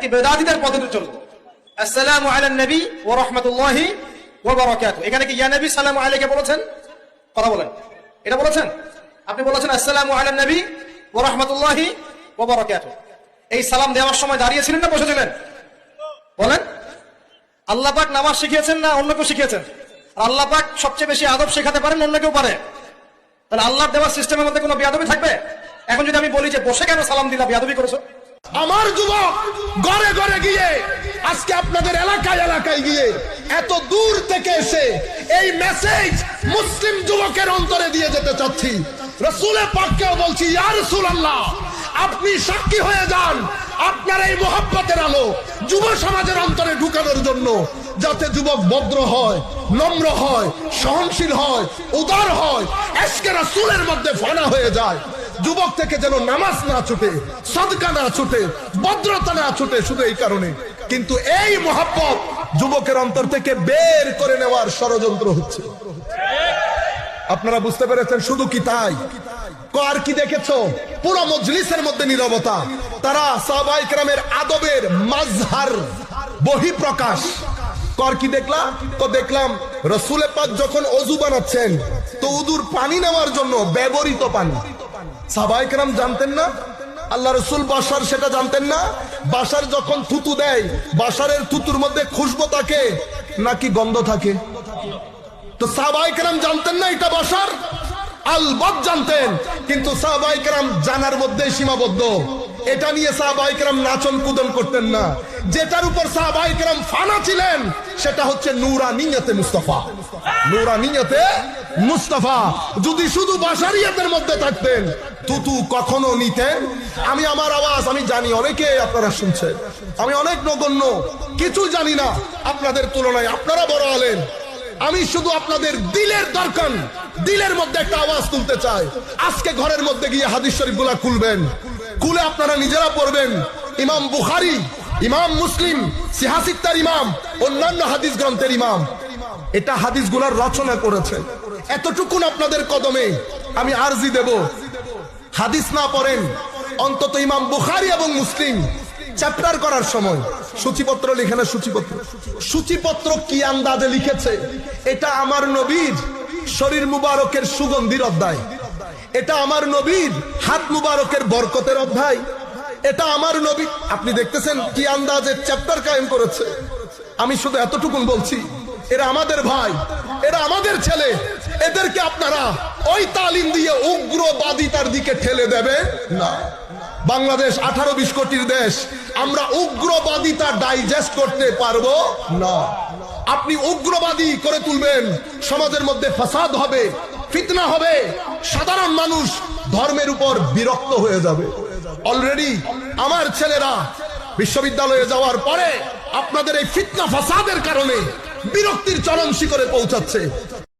কি বেদাতীদের পদ্ধতি চলবে। আসসালামু আলান নবী ওয়া রাহমাতুল্লাহি ওয়া বারাকাতুহু, এখানে কি ইয়া নবী সালামু আলাইকা বলেছেন? কথা বলেন, এটা বলেছেন? আপনি বলেছেন আসসালামু আলান নবী ওয়া রাহমাতুল্লাহি ওয়া বারাকাতুহু। এই সালাম দেওয়ার সময় দাঁড়িয়েছিলেন না বসেছিলেন? বলেন। আল্লাহ পাক নামাজ শিখিয়েছেন না অন্য কেউ শিখিয়েছেন? আর আল্লাহ পাক সবচেয়ে বেশি আদব শেখাতে পারেন, অন্য কেউ পারে? তাহলে আল্লাহর দেওয়ার সিস্টেমের মধ্যে কোনো বেয়াদবি থাকবে? এখন যদি আমি বলি যে বসে কেন সালাম দিলা, বেয়াদবি করেছো? আমার যুবক ঘরে ঘরে গিয়ে, আজকে আপনাদের এলাকায় এলাকায় গিয়ে এত দূর থেকে এসে এই মেসেজ মুসলিম যুবকের অন্তরে দিয়ে যেতে চাচ্ছি। রাসূলের পাককেও বলছি, ইয়া রাসূলুল্লাহ, আপনি সাক্ষী হয়ে যান আপনার এই মোহাব্বতের আলো যুব সমাজের অন্তরে ঢুকানোর জন্য, যাতে যুবক ভদ্র হয়, নম্র হয়, সহনশীল হয়, উদার হয়, এশকে রাসূলের মধ্যে ফানা হয়ে যায়। যুবক থেকে যেন নামাজ না ছুটে, সাদকা না ছুটে, ভদ্রতা না ছুটে, শুধু এই কারণে। কিন্তু এই মোহাব্বত যুবকের অন্তর থেকে বের করে নেওয়ার ষড়যন্ত্র হচ্ছে। আপনারা বুঝতে পেরেছেন? শুধু কি তাই? আর কি দেখেছো? পুরো মজলিসের মধ্যে নীরবতা। তারা সাহাবায়ে কেরামের আদবের মাজহার বহিঃপ্রকাশ। কর কি দেখলাম? তো দেখলাম রাসূলের পাক যখন ওযু বানাচ্ছেন, তো উযুর পানি নেওয়ার জন্য ব্যবহৃত পানি সাহাবায়ে কেরাম জানতেন না? আল্লাহ রাসূল বাশার সেটা জানতেন না? বাশার যখন থুতু দেয়, বাশারের থুতুর মধ্যে খুশবু থাকে নাকি গন্ধ থাকে? তো সাহাবায়ে কেরাম জানতেন না এটা বাশার? আলবত জানতেন, কিন্তু সাহাবায়ে কেরাম জানার মধ্যে সীমাবদ্ধ। এটা নিয়ে সাহাবায়ে কেরাম নাচন কুদন করতেন না। যেটার উপর সাহাবায়ে কেরাম ফানা ছিলেন সেটা হচ্ছে নূরানিয়তে মুস্তাফা। নূরানিয়তে মুস্তাফা যদি শুধু বাশারিয়াতের মধ্যে থাকতেন, তুতু কখনো নিতেন? আমি আমার আওয়াজ আমি জানি অনেকে আপনারা শুনছেন, আমি অনেক নগণ্য, কিছু জানি না আপনাদের তুলনায়, আপনারা বড় আলেম। আমি শুধু আপনাদের দিলের দরকার, দিলের মধ্যে একটা আওয়াজ তুলতে চাই। আজকে ঘরের মধ্যে গিয়ে হাদিস শরীফগুলা খুলবেন, খুলে আপনারা নিজেরা পড়বেন। ইমাম বুখারী, ইমাম মুসলিম, সিহাসিত্তার ইমাম, অন্যান্য হাদিস গ্রন্থের ইমাম এটা হাদিসগুলার রচনা করেছে। এতটুকুন আপনাদের কদমে আমি আরজি দেব, হাদিস না পড়েন অন্তত ইমাম বুখারী এবং মুসলিম চ্যাপ্টার করার সময় সূচিপত্র লিখে না, সূচিপত্র কি আন্দাজে লিখেছে? এটা আমার নবীর শরীর মুবারকের সুগন্ধির অধ্যায়, এটা আমার নবীর হাত মুবারকের বরকতের অধ্যায়, এটা আমার নবী। আপনি দেখতেছেন কি আন্দাজে চ্যাপ্টার কায়েম করেছে। আমি শুধু এতটুকুন বলছি, এরা আমাদের ভাই, এরা আমাদের ছেলে, এদেরকে আপনারা ওই তালিম দিয়ে উগ্রবাদিতার দিকে ঠেলে দেবে না। বাংলাদেশ 18-20 কোটির দেশ, আমরা উগ্রবাদিতা ডাইজেস্ট করতে পারবো না। আপনি উগ্রবাদী করে তুলবেন, সমাজের মধ্যে ফাসাদ হবে, ফিতনা হবে, সাধারণ মানুষ ধর্মের উপর বিরক্ত হয়ে যাবে। অলরেডি আমার ছেলেরা বিশ্ববিদ্যালয়ে যাওয়ার পরে আপনাদের এই ফিতনা ফাসাদের কারণে বিরক্তির চরম শিখরে পৌঁছাচ্ছে।